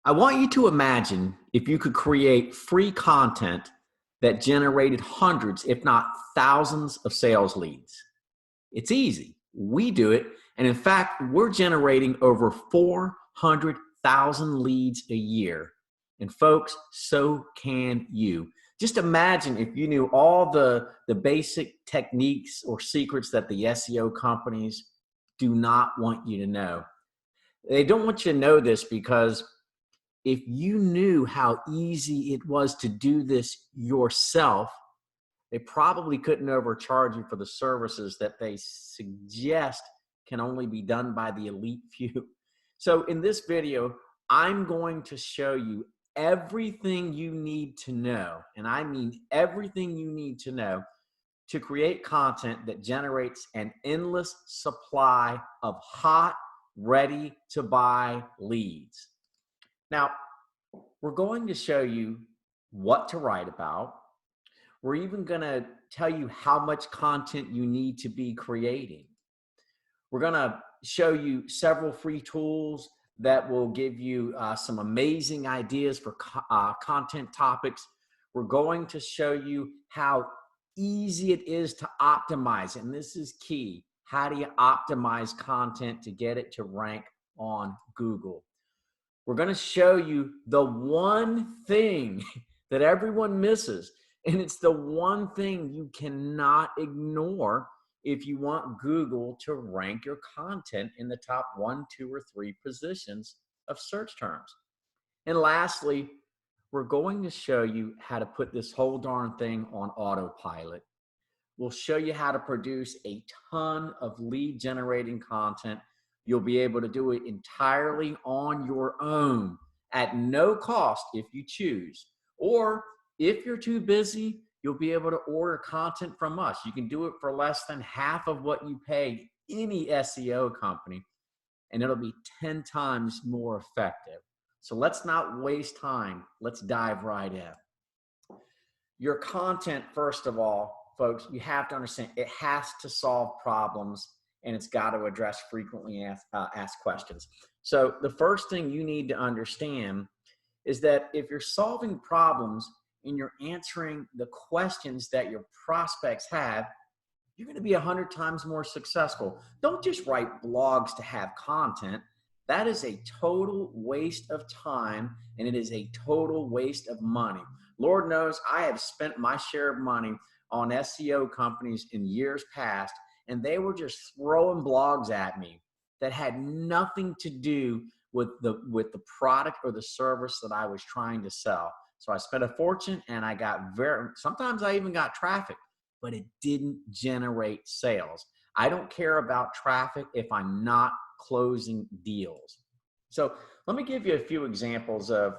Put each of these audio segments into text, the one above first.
I want you to imagine if you could create free content that generated hundreds, if not thousands, of sales leads. It's easy. We do it. And in fact, we're generating over 400,000 leads a year. And folks, so can you. Just imagine if you knew all the basic techniques or secrets that the SEO companies do not want you to know. They don't want you to know this because if you knew how easy it was to do this yourself, they probably couldn't overcharge you for the services that they suggest can only be done by the elite few. So in this video, I'm going to show you everything you need to know, and I mean everything you need to know to create content that generates an endless supply of hot, ready to buy leads. Now, we're going to show you what to write about. We're even going to tell you how much content you need to be creating. We're going to show you several free tools that will give you some amazing ideas for content topics. We're going to show you how easy it is to optimize, and this is key. How do you optimize content to get it to rank on Google? We're going to show you the one thing that everyone misses, and it's the one thing you cannot ignore if you want Google to rank your content in the top 1, 2, or 3 positions of search terms. And lastly, we're going to show you how to put this whole darn thing on autopilot. We'll show you how to produce a ton of lead generating content. You'll be able to do it entirely on your own at no cost if you choose. Or if you're too busy, you'll be able to order content from us. You can do it for less than half of what you pay any SEO company, and it'll be 10 times more effective. So let's not waste time. Let's dive right in. Your content, first of all, folks, you have to understand it has to solve problems, and it's got to address frequently asked questions. So the first thing you need to understand is that if you're solving problems and you're answering the questions that your prospects have, you're going to be 100 times more successful. Don't just write blogs to have content. That is a total waste of time, and it is a total waste of money. Lord knows I have spent my share of money on SEO companies in years past, and they were just throwing blogs at me that had nothing to do with the product or the service that I was trying to sell. So I spent a fortune, and I got sometimes I even got traffic, but it didn't generate sales. I don't care about traffic if I'm not closing deals. So let me give you a few examples of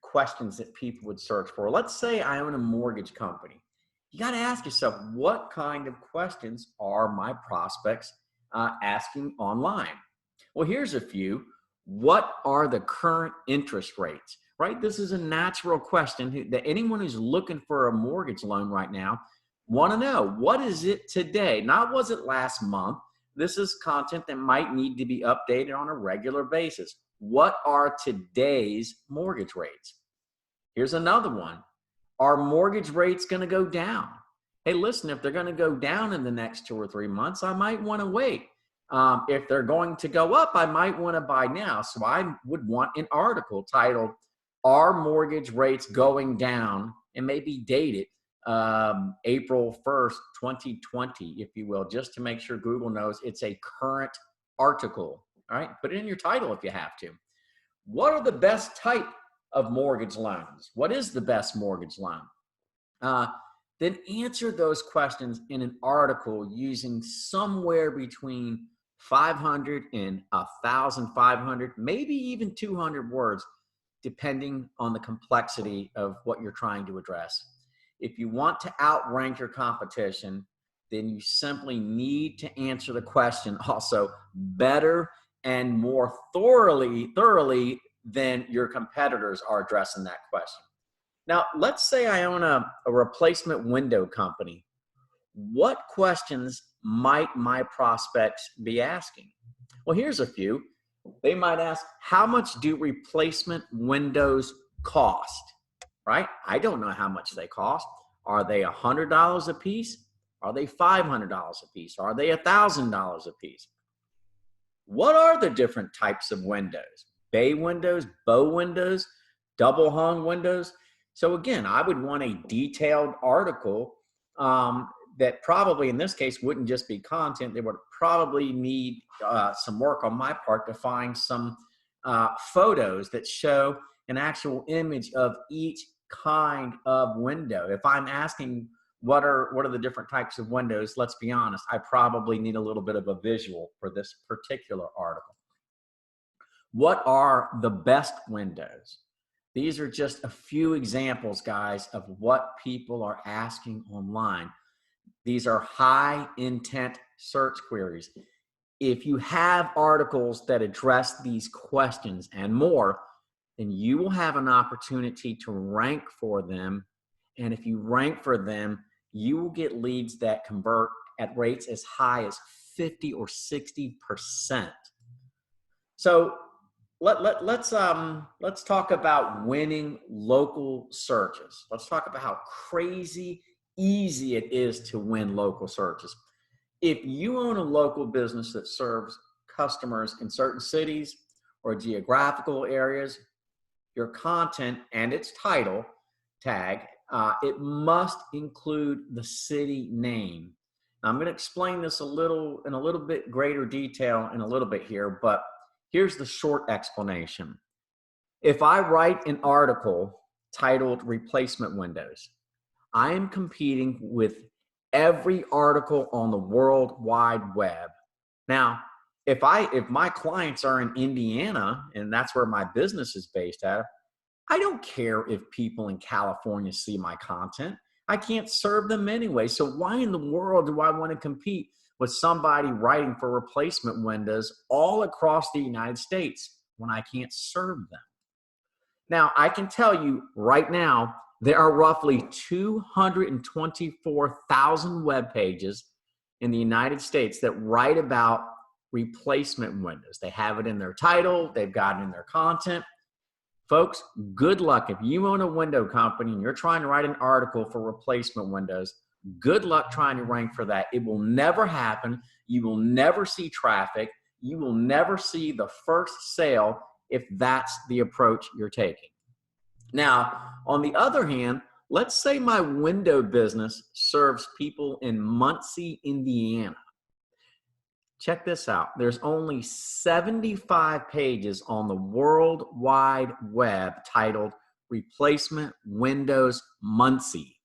questions that people would search for. Let's say I own a mortgage company. You got to ask yourself, what kind of questions are my prospects asking online? Well, here's a few. What are the current interest rates? Right? This is a natural question that anyone who's looking for a mortgage loan right now want to know. What is it today? Not was it last month? This is content that might need to be updated on a regular basis. What are today's mortgage rates? Here's another one. Are mortgage rates going to go down? Hey, listen, if they're going to go down in the next 2 or 3 months, I might want to wait. If they're going to go up, I might want to buy now. So I would want an article titled, "Are mortgage rates going down?" and maybe date it April 1st, 2020, if you will, just to make sure Google knows it's a current article. All right, put it in your title if you have to. What are the best type of mortgage loans? What is the best mortgage loan? Then answer those questions in an article using somewhere between 500 and 1,500, maybe even 200 words, depending on the complexity of what you're trying to address. If you want to outrank your competition, then you simply need to answer the question also better and more thoroughly than your competitors are addressing that question. Now, let's say I own a replacement window company. What questions might my prospects be asking? Well, here's a few. They might ask, how much do replacement windows cost? Right? I don't know how much they cost. Are they $100 a piece? Are they $500 a piece? Are they $1,000 a piece? What are the different types of windows? Bay windows, bow windows, double hung windows. So again, I would want a detailed article that probably in this case wouldn't just be content. They would probably need some work on my part to find some photos that show an actual image of each kind of window. If I'm asking what are the different types of windows, let's be honest, I probably need a little bit of a visual for this particular article. What are the best windows? These are just a few examples, guys, of what people are asking online. These are high intent search queries. If you have articles that address these questions and more, then you will have an opportunity to rank for them. And if you rank for them, you will get leads that convert at rates as high as 50 or 60%. So let's talk about winning local searches. Let's talk about how crazy easy it is to win local searches. If you own a local business that serves customers in certain cities or geographical areas, your content and its title tag, it must include the city name. Now, I'm going to explain this in a little bit greater detail in a little bit here, but here's the short explanation. If I write an article titled Replacement Windows, I am competing with every article on the World Wide Web. Now, if my clients are in Indiana and that's where my business is based at, I don't care if people in California see my content. I can't serve them anyway. So why in the world do I want to compete with somebody writing for replacement windows all across the United States when I can't serve them? Now, I can tell you right now, there are roughly 224,000 web pages in the United States that write about replacement windows. They have it in their title, they've got it in their content. Folks, good luck. If you own a window company and you're trying to write an article for replacement windows, good luck trying to rank for that. It will never happen. You will never see traffic. You will never see the first sale if that's the approach you're taking. Now, on the other hand, let's say my window business serves people in Muncie, Indiana. Check this out. There's only 75 pages on the World Wide Web titled Replacement Windows Muncie,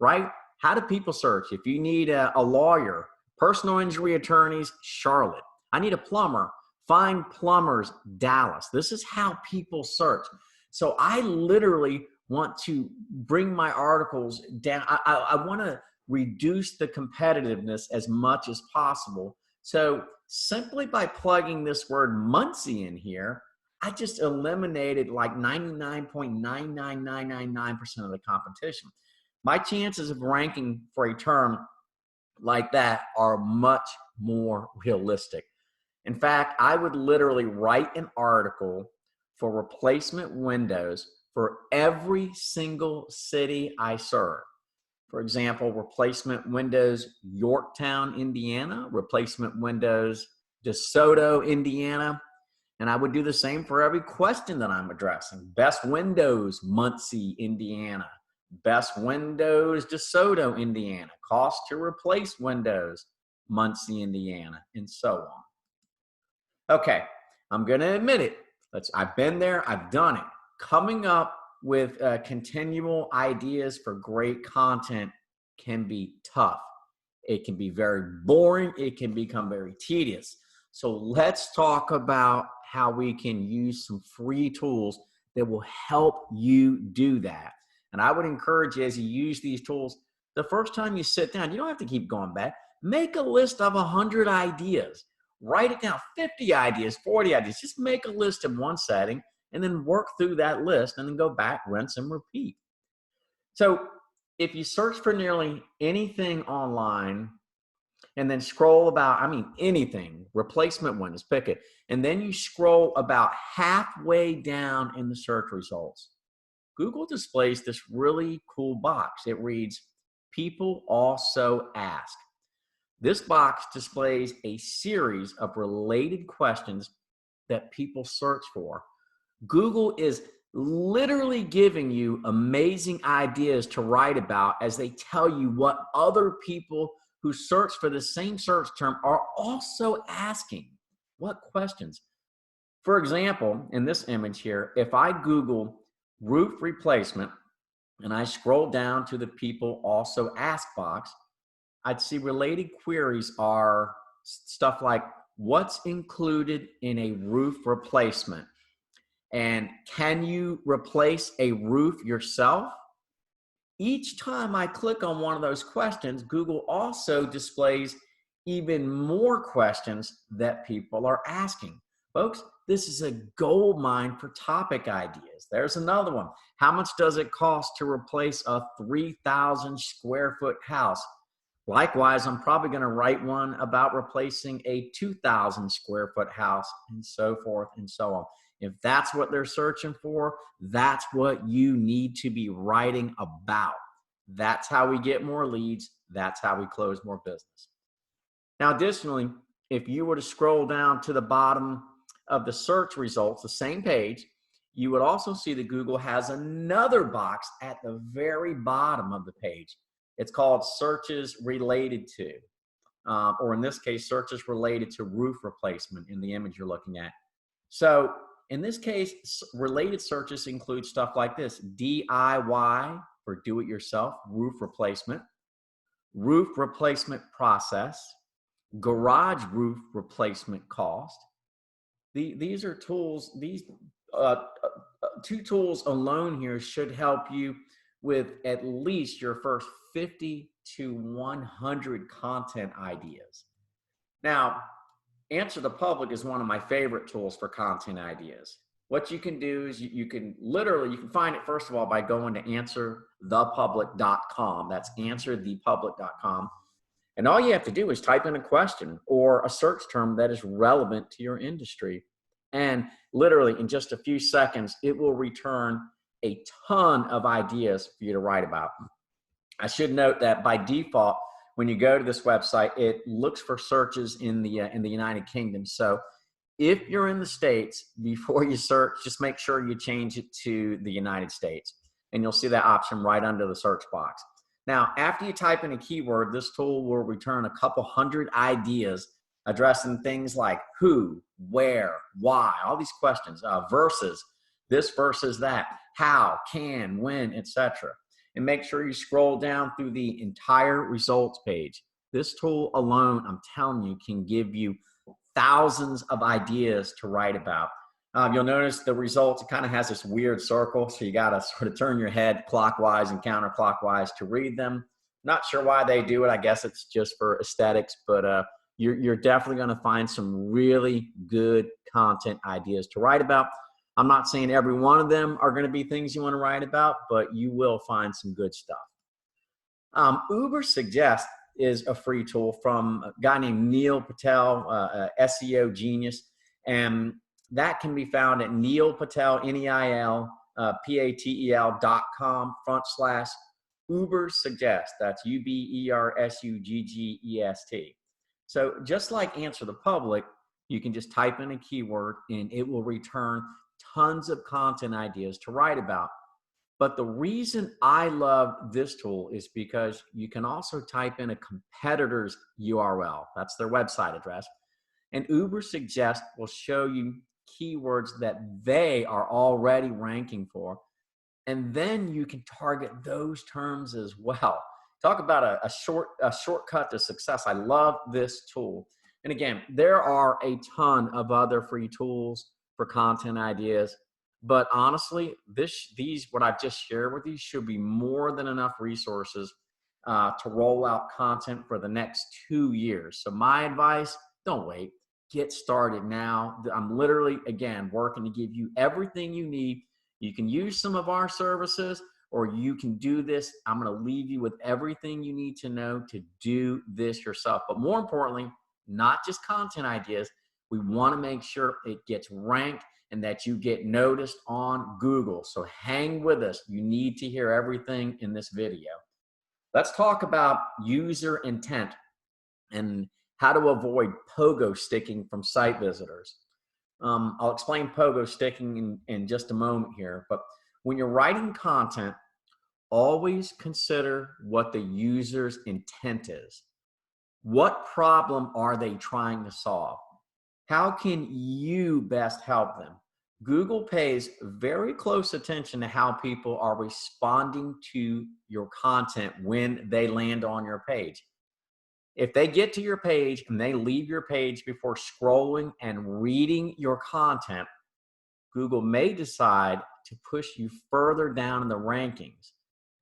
right? How do people search? If you need a lawyer, personal injury attorneys, Charlotte. I need a plumber, find plumbers, Dallas. This is how people search. So I literally want to bring my articles down. I want to reduce the competitiveness as much as possible. So simply by plugging this word Muncie in here, I just eliminated like 99.99999% of the competition. My chances of ranking for a term like that are much more realistic. In fact, I would literally write an article for replacement windows for every single city I serve. For example, replacement windows, Yorktown, Indiana, replacement windows, DeSoto, Indiana. And I would do the same for every question that I'm addressing. Best windows, Muncie, Indiana. Best windows, DeSoto, Indiana. Cost to replace windows, Muncie, Indiana, and so on. Okay, I'm going to admit it. I've been there. I've done it. Coming up with continual ideas for great content can be tough. It can be very boring. It can become very tedious. So let's talk about how we can use some free tools that will help you do that. And I would encourage you, as you use these tools, the first time you sit down, you don't have to keep going back. Make a list of 100 ideas. Write it down, 50 ideas, 40 ideas. Just make a list in one setting and then work through that list and then go back, rinse, and repeat. So if you search for nearly anything online, and then scroll about, I mean, anything, replacement windows, pick it. And then you scroll about halfway down in the search results. Google displays this really cool box. It reads, "People also ask." This box displays a series of related questions that people search for. Google is literally giving you amazing ideas to write about as they tell you what other people who search for the same search term are also asking. What questions? For example, in this image here, if I Google roof replacement and I scroll down to the people also ask box, I'd see related queries are stuff like, what's included in a roof replacement? And can you replace a roof yourself? Each time I click on one of those questions, Google also displays even more questions that people are asking. Folks, this is a gold mine for topic ideas. There's another one. How much does it cost to replace a 3,000 square foot house? Likewise, I'm probably going to write one about replacing a 2,000 square foot house, and so forth and so on. If that's what they're searching for, that's what you need to be writing about. That's how we get more leads. That's how we close more business. Now, additionally, if you were to scroll down to the bottom of the search results, the same page, you would also see that Google has another box at the very bottom of the page. It's called searches related to, or in this case, searches related to roof replacement in the image you're looking at. So in this case, related searches include stuff like this: DIY, for do-it-yourself, roof replacement process, garage roof replacement cost. These are tools, these two tools alone here should help you with at least your first 50 to 100 content ideas. Now, Answer the Public is one of my favorite tools for content ideas. What you can do is you can find it, first of all, by going to answerthepublic.com. That's answerthepublic.com. And all you have to do is type in a question or a search term that is relevant to your industry. And literally in just a few seconds, it will return a ton of ideas for you to write about. I should note that by default, when you go to this website, it looks for searches in the United Kingdom. So if you're in the States, before you search, just make sure you change it to the United States, and you'll see that option right under the search box. Now, after you type in a keyword, this tool will return a couple hundred ideas addressing things like who, where, why, all these questions, versus this versus that, how, can, when, etc. And make sure you scroll down through the entire results page. This tool alone, I'm telling you, can give you thousands of ideas to write about. You'll notice the results, it kind of has this weird circle, so you got to sort of turn your head clockwise and counterclockwise to read them. Not sure why they do it. I guess it's just for aesthetics, but you're definitely going to find some really good content ideas to write about. I'm not saying every one of them are going to be things you want to write about, but you will find some good stuff. Uber Suggest is a free tool from a guy named Neil Patel, SEO genius, and that can be found at Neil Patel, NEILPATEL.com/Uber Suggest. That's UBERSUGGEST. So just like Answer the Public, you can just type in a keyword and it will return tons of content ideas to write about. But the reason I love this tool is because you can also type in a competitor's URL. That's their website address. And Uber Suggest will show you keywords that they are already ranking for. And then you can target those terms as well. Talk about a shortcut to success. I love this tool. And again, there are a ton of other free tools for content ideas. But honestly, what I've just shared with you should be more than enough resources to roll out content for the next 2 years. So my advice, don't wait. Get started now. I'm literally, again, working to give you everything you need. You can use some of our services, or you can do this. I'm going to leave you with everything you need to know to do this yourself. But more importantly, not just content ideas. We want to make sure it gets ranked and that you get noticed on Google. So hang with us. You need to hear everything in this video. Let's talk about user intent and how to avoid pogo sticking from site visitors. I'll explain pogo sticking in just a moment here, but when you're writing content, always consider what the user's intent is. What problem are they trying to solve? How can you best help them? Google pays very close attention to how people are responding to your content when they land on your page. If they get to your page and they leave your page before scrolling and reading your content, Google may decide to push you further down in the rankings.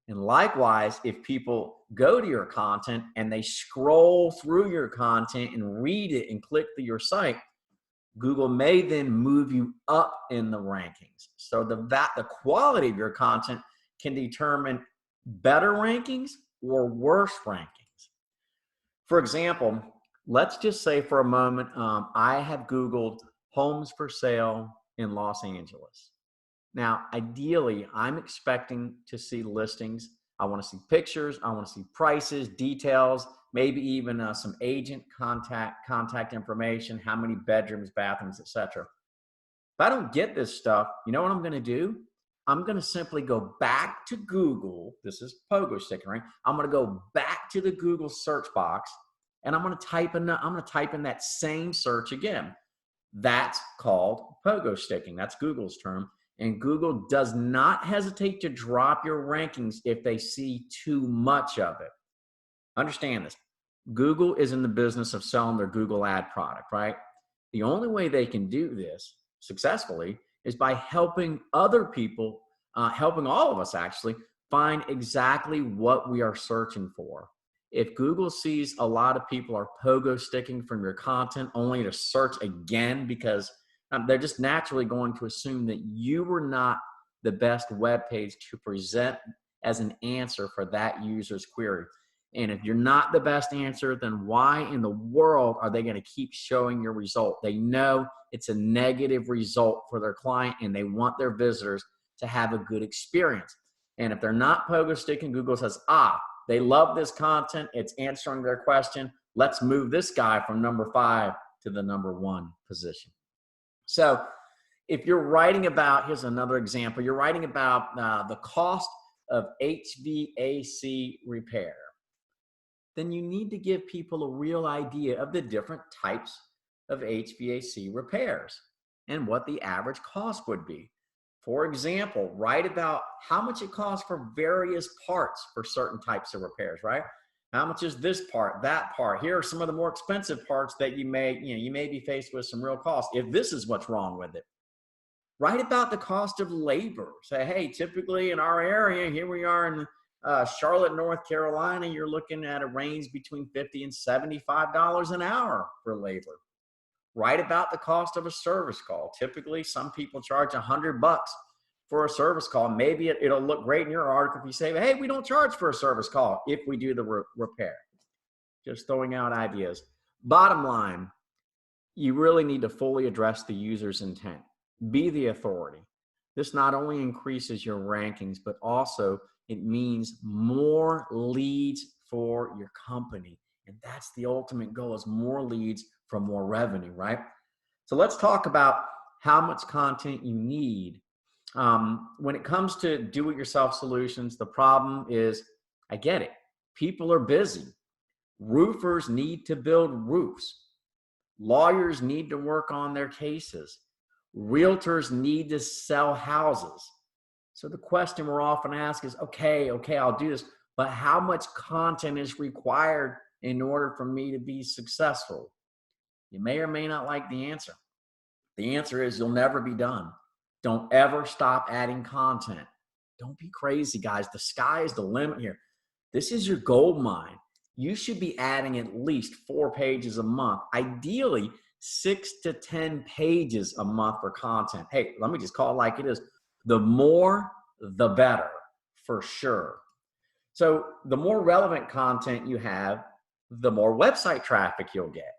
And likewise, if people go to your content and they scroll through your content and read it and click to your site, Google may then move you up in the rankings. So the quality of your content can determine better rankings or worse rankings. For example, let's just say for a moment, I have Googled homes for sale in Los Angeles. Now, ideally, I'm expecting to see listings. I want to see pictures. I want to see prices, details, maybe even some agent contact information, how many bedrooms, bathrooms, etc. If I don't get this stuff, you know what I'm going to do? I'm going to simply go back to Google. This is pogo sticking, right? I'm going to go back to the Google search box, and I'm going to type in that same search again. That's called pogo sticking. That's Google's term. And Google does not hesitate to drop your rankings if they see too much of it. Understand this. Google is in the business of selling their Google ad product, right? The only way they can do this successfully is by helping other people, helping all of us actually, find exactly what we are searching for. If Google sees a lot of people are pogo sticking from your content only to search again because they're just naturally going to assume that you were not the best web page to present as an answer for that user's query. And if you're not the best answer, then why in the world are they going to keep showing your result? They know it's a negative result for their client and they want their visitors to have a good experience. And if they're not pogo sticking, Google says, they love this content. It's answering their question. Let's move this guy from number 5 to the number 1 position. So if you're writing about, here's another example, you're writing about the cost of HVAC repair, then you need to give people a real idea of the different types of HVAC repairs and what the average cost would be. For example, write about how much it costs for various parts for certain types of repairs, right? How much is this part, that part? Here are some of the more expensive parts that you may be faced with some real costs if this is what's wrong with it. Write about the cost of labor. Say, hey, typically in our area, here we are in Charlotte, North Carolina, you're looking at a range between $50 and $75 an hour for labor. Write about the cost of a service call. Typically, some people charge $100 for a service call. Maybe it'll look great in your article if you say, hey, we don't charge for a service call if we do the repair. Just throwing out ideas. Bottom line, you really need to fully address the user's intent. Be the authority. This not only increases your rankings, but also it means more leads for your company. And that's the ultimate goal, is more leads for more revenue, right? So let's talk about how much content you need. When it comes to do-it-yourself solutions, the problem is, I get it. People are busy. Roofers need to build roofs. Lawyers need to work on their cases. Realtors need to sell houses. So the question we're often asked is, okay, I'll do this, but how much content is required in order for me to be successful? You may or may not like the answer. The answer is you'll never be done. Don't ever stop adding content. Don't be crazy, guys. The sky is the limit here. This is your gold mine. You should be adding at least 4 pages a month, ideally 6 to 10 pages a month for content. Hey, let me just call it like it is. The more, the better. for sure. So the more relevant content you have, the more website traffic you'll get.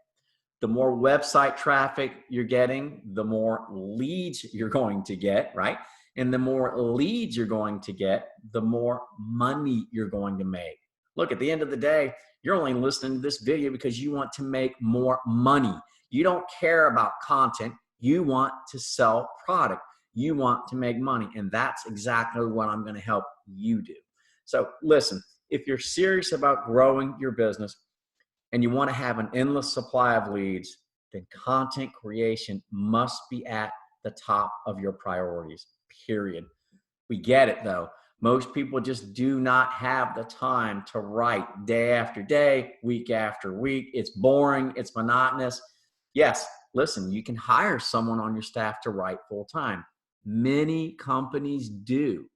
The more website traffic you're getting, the more leads you're going to get, right? And the more leads you're going to get, the more money you're going to make. Look, at the end of the day, you're only listening to this video because you want to make more money. You don't care about content. You want to sell product. You want to make money. And that's exactly what I'm going to help you do. So listen, if you're serious about growing your business, and you want to have an endless supply of leads, then content creation must be at the top of your priorities, period. We get it though. Most people just do not have the time to write day after day, week after week. It's boring, it's monotonous. Yes, listen, you can hire someone on your staff to write full time. Many companies do.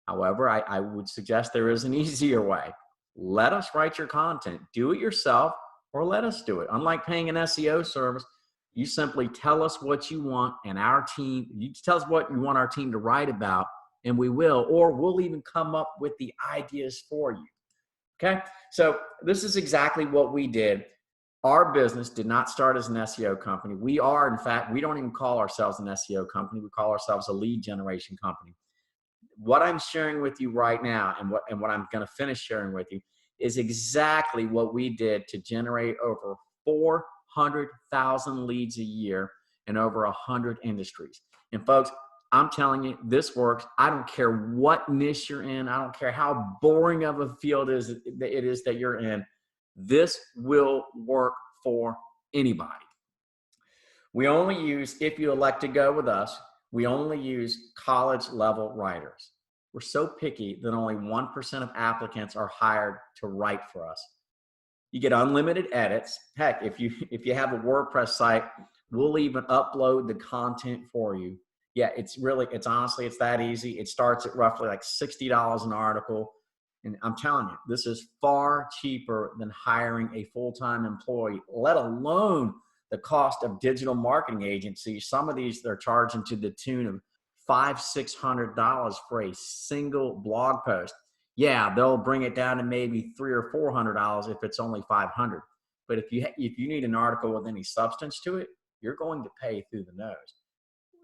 However, I would suggest there is an easier way. Let us write your content. Do it yourself or let us do it. Unlike paying an SEO service, you simply tell us what you want and our team, you tell us what you want our team to write about and we will, or we'll even come up with the ideas for you. Okay? So this is exactly what we did. Our business did not start as an SEO company. We are, in fact, we don't even call ourselves an SEO company. We call ourselves a lead generation company. What I'm sharing with you right now and what I'm going to finish sharing with you is exactly what we did to generate over 400,000 leads a year in over 100 industries. And folks, I'm telling you, this works. I don't care what niche you're in. I don't care how boring of a field it is that you're in. This will work for anybody. We only use, if you elect to go with us, we only use college level writers. We're so picky that only 1% of applicants are hired to write for us. You get unlimited edits. Heck, if you have a WordPress site, we'll even upload the content for you. Yeah, it's honestly, it's that easy. It starts at roughly like $60 an article. And I'm telling you, this is far cheaper than hiring a full-time employee, let alone the cost of digital marketing agencies. Some of these, they're charging to the tune of $500-600 for a single blog post. Yeah, they'll bring it down to maybe $300 or $400 if it's only $500. But if you need an article with any substance to it, you're going to pay through the nose.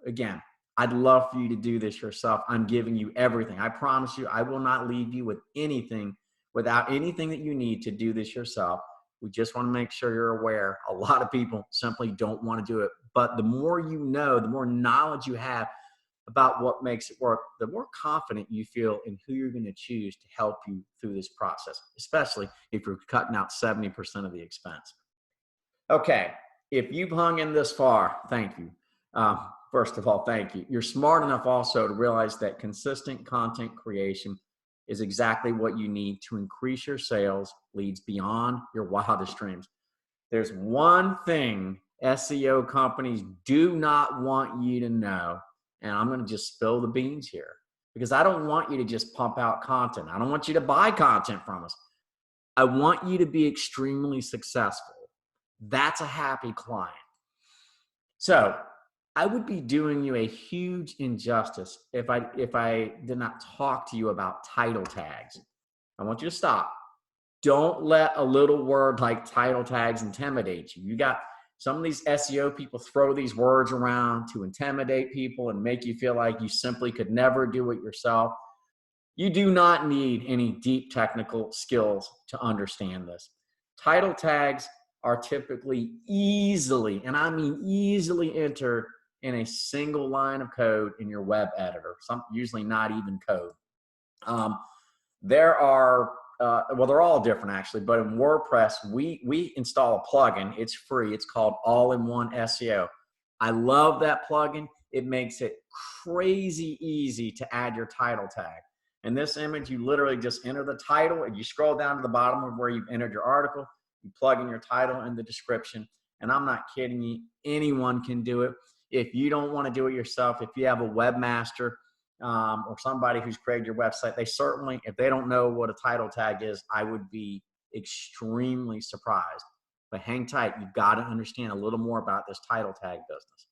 Again, I'd love for you to do this yourself. I'm giving you everything. I promise you, I will not leave you with anything, without anything that you need to do this yourself. We just want to make sure you're aware. A lot of people simply don't want to do it. But the more you know, the more knowledge you have about what makes it work, the more confident you feel in who you're going to choose to help you through this process, especially if you're cutting out 70% of the expense. Okay, if you've hung in this far, thank you. First of all, thank you. You're smart enough also to realize that consistent content creation is exactly what you need to increase your sales leads beyond your wildest dreams. There's one thing SEO companies do not want you to know, and I'm going to just spill the beans here because I don't want you to just pump out content. I don't want you to buy content from us. I want you to be extremely successful. That's a happy client. So I would be doing you a huge injustice if I did not talk to you about title tags. I want you to stop. Don't let a little word like title tags intimidate you. You got some of these SEO people throw these words around to intimidate people and make you feel like you simply could never do it yourself. You do not need any deep technical skills to understand this. Title tags are typically easily, and I mean easily, entered in a single line of code in your web editor, usually not even code. They're all different actually, but in WordPress, we install a plugin. It's free. It's called All-in-One SEO. I love that plugin. It makes it crazy easy to add your title tag. In this image, you literally just enter the title and you scroll down to the bottom of where you've entered your article. You plug in your title and the description. And I'm not kidding you. Anyone can do it. If you don't want to do it yourself, if you have a webmaster or somebody who's created your website, they certainly, if they don't know what a title tag is, I would be extremely surprised. But hang tight. You've got to understand a little more about this title tag business.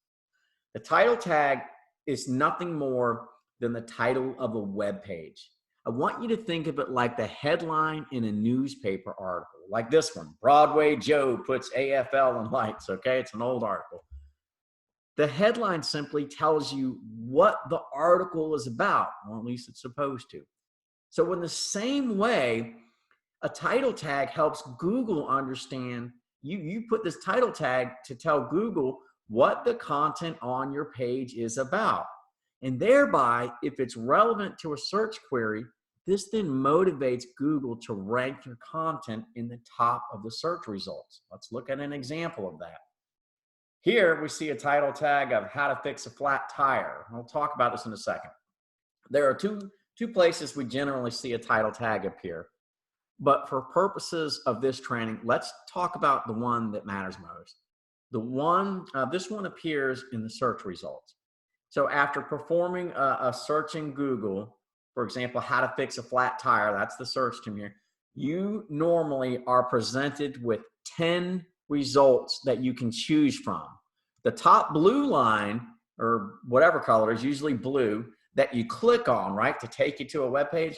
The title tag is nothing more than the title of a web page. I want you to think of it like the headline in a newspaper article, like this one, Broadway Joe puts AFL in lights, okay? It's an old article. The headline simply tells you what the article is about, or at least it's supposed to. So in the same way, a title tag helps Google understand, you put this title tag to tell Google what the content on your page is about. And thereby, if it's relevant to a search query, this then motivates Google to rank your content in the top of the search results. Let's look at an example of that. Here we see a title tag of how to fix a flat tire. We'll talk about this in a second. There are two places we generally see a title tag appear. But for purposes of this training, let's talk about the one that matters most. This one appears in the search results. So after performing a search in Google, for example, how to fix a flat tire, that's the search term here, you normally are presented with 10 results that you can choose from. The top blue line, or whatever color is usually blue, that you click on, right, to take you to a web page,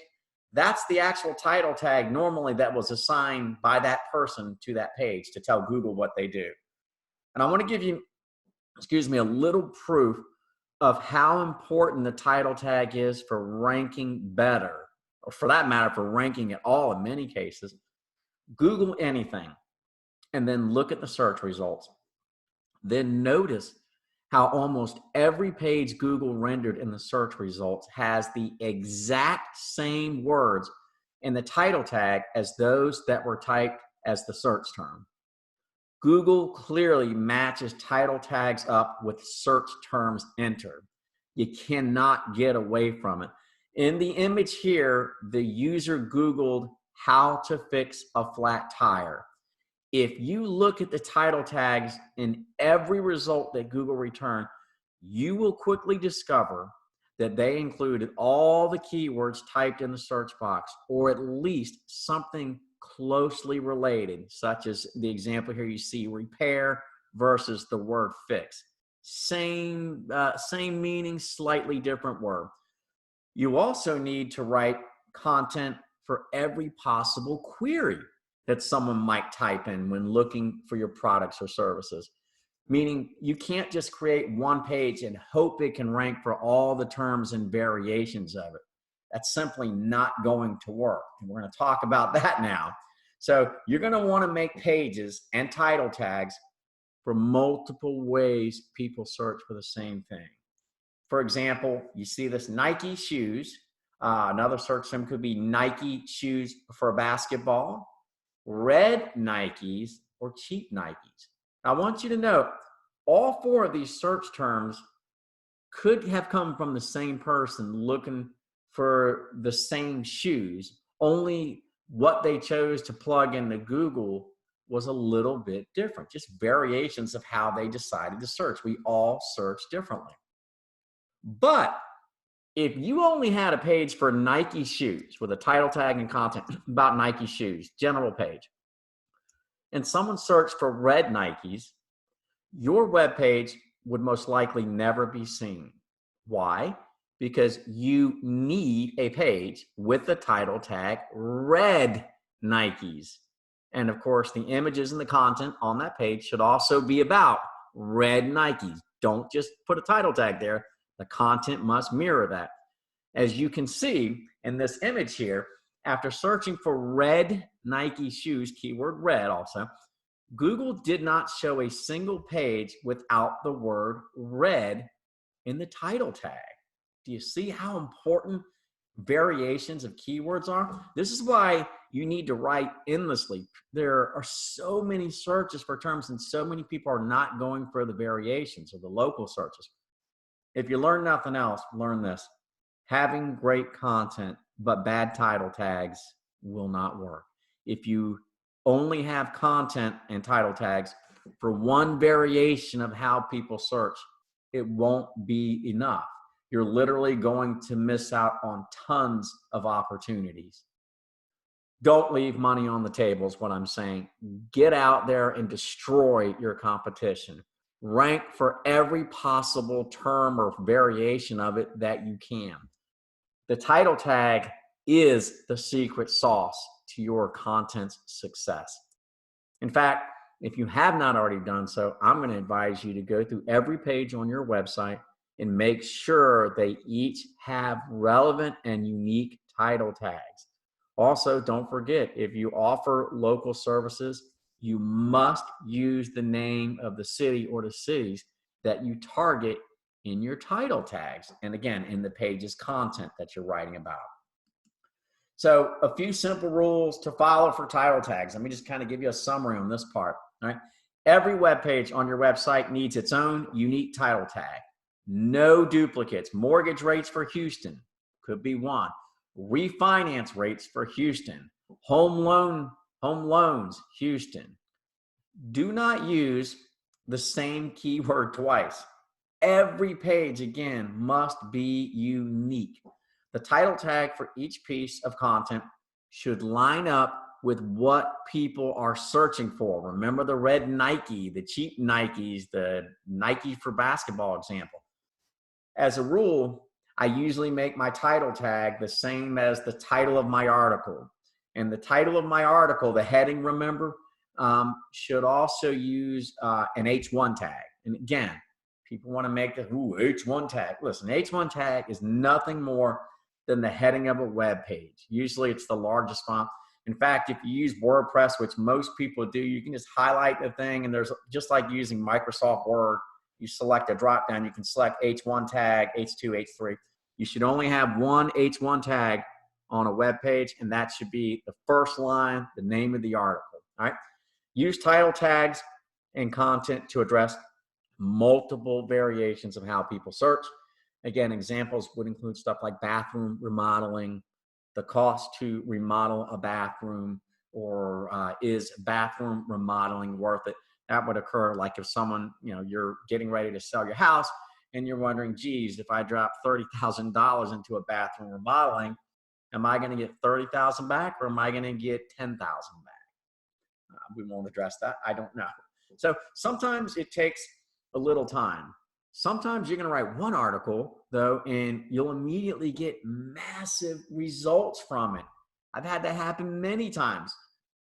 that's the actual title tag normally that was assigned by that person to that page to tell Google what they do. And I want to give you, a little proof of how important the title tag is for ranking better, or for that matter, for ranking at all in many cases. Google anything and then look at the search results. Then notice how almost every page Google rendered in the search results has the exact same words in the title tag as those that were typed as the search term. Google clearly matches title tags up with search terms entered. You cannot get away from it. In the image here, the user Googled how to fix a flat tire. If you look at the title tags in every result that Google returned, you will quickly discover that they included all the keywords typed in the search box, or at least something closely related, such as the example here you see, repair versus the word fix. Same meaning, slightly different word. You also need to write content for every possible query that someone might type in when looking for your products or services. Meaning you can't just create one page and hope it can rank for all the terms and variations of it. That's simply not going to work. And we're going to talk about that now. So you're going to want to make pages and title tags for multiple ways people search for the same thing. For example, you see this Nike shoes. Another search term could be Nike shoes for basketball, red Nikes, or cheap Nikes. I want you to know all four of these search terms could have come from the same person looking for the same shoes, only what they chose to plug into Google was a little bit different, just variations of how they decided to search. We all search differently. But if you only had a page for Nike shoes with a title tag and content about Nike shoes, general page, and someone searched for red Nikes, your web page would most likely never be seen. Why? Because you need a page with the title tag red Nikes. And of course, the images and the content on that page should also be about red Nikes. Don't just put a title tag there. The content must mirror that. As you can see in this image here, after searching for red Nike shoes, keyword red also, Google did not show a single page without the word red in the title tag. Do you see how important variations of keywords are? This is why you need to write endlessly. There are so many searches for terms and so many people are not going for the variations or the local searches. If you learn nothing else, learn this. Having great content but bad title tags will not work. If you only have content and title tags for one variation of how people search, it won't be enough. You're literally going to miss out on tons of opportunities. Don't leave money on the table is what I'm saying. Get out there and destroy your competition. Rank for every possible term or variation of it that you can. The title tag is the secret sauce to your content's success. In fact, if you have not already done so, I'm going to advise you to go through every page on your website and make sure they each have relevant and unique title tags. Also, don't forget, if you offer local services, you must use the name of the city or the cities that you target in your title tags. And again, in the page's content that you're writing about. So a few simple rules to follow for title tags. Let me just kind of give you a summary on this part. All right. Every web page on your website needs its own unique title tag. No duplicates. Mortgage rates for Houston could be one. Refinance rates for Houston. Home loans, Houston. Do not use the same keyword twice. Every page, again, must be unique. The title tag for each piece of content should line up with what people are searching for. Remember the red Nike, the cheap Nikes, the Nike for basketball example. As a rule, I usually make my title tag the same as the title of my article. And the title of my article, the heading, remember, should also use an H1 tag. And again, people want to make the H1 tag. Listen, H1 tag is nothing more than the heading of a web page. Usually it's the largest font. In fact, if you use WordPress, which most people do, you can just highlight the thing, and there's just like using Microsoft Word. You select a drop down, you can select H1 tag, H2, H3. You should only have one H1 tag on a web page, and that should be the first line, the name of the article. All right. Use title tags and content to address multiple variations of how people search. Again, examples would include stuff like bathroom remodeling, the cost to remodel a bathroom, or is bathroom remodeling worth it? That would occur like if someone, you're getting ready to sell your house and you're wondering, geez, if I drop $30,000 into a bathroom remodeling, am I going to get $30,000 back, or am I going to get $10,000 back? We won't address that. I don't know. So sometimes it takes a little time. Sometimes you're going to write one article, though, and you'll immediately get massive results from it. I've had that happen many times.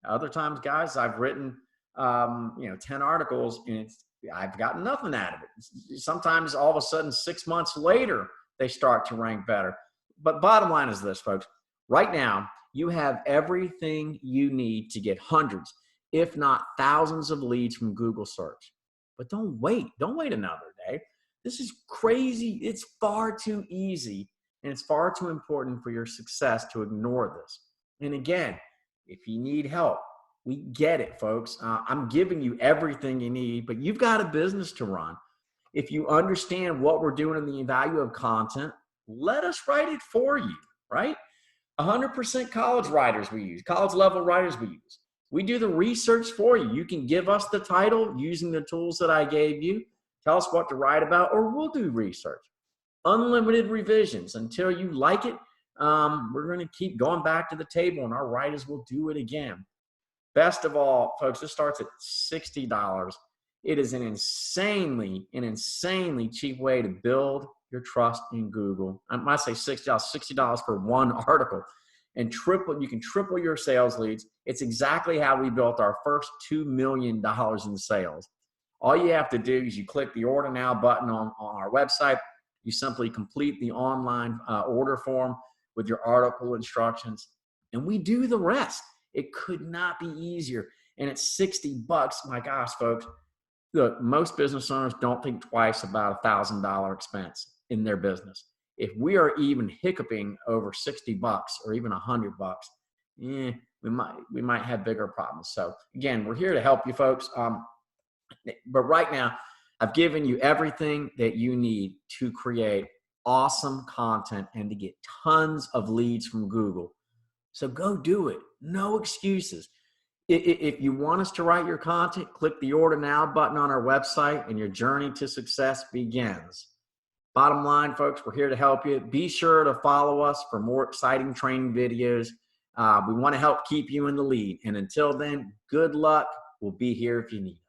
Other times, guys, I've written 10 articles, and I've gotten nothing out of it. Sometimes all of a sudden, 6 months later, they start to rank better. But bottom line is this, folks. Right now, you have everything you need to get hundreds, if not thousands of leads from Google search. But don't wait. Don't wait another day. This is crazy. It's far too easy, and it's far too important for your success to ignore this. And again, if you need help, we get it, folks. I'm giving you everything you need, but you've got a business to run. If you understand what we're doing in the value of content, let us write it for you, right? 100% college writers we use, college level writers we use. We do the research for you. You can give us the title using the tools that I gave you. Tell us what to write about, or we'll do research. Unlimited revisions until you like it. We're going to keep going back to the table, and our writers will do it again. Best of all, folks, this starts at $60. It is an insanely cheap way to build your trust in Google. I might say $60 for one article, and you can triple your sales leads. It's exactly how we built our first $2 million in sales. All you have to do is you click the Order Now button on our website. You simply complete the online order form with your article instructions, and we do the rest. It could not be easier. And it's $60. My gosh, folks. Look, most business owners don't think twice about $1,000 expense in their business. If we are even hiccuping over $60 or even $100, we might have bigger problems. So again, we're here to help you, folks. But right now, I've given you everything that you need to create awesome content and to get tons of leads from Google. So go do it. No excuses. If you want us to write your content, click the Order Now button on our website, and your journey to success begins. Bottom line, folks, we're here to help you. Be sure to follow us for more exciting training videos. We want to help keep you in the lead. And until then, good luck. We'll be here if you need us.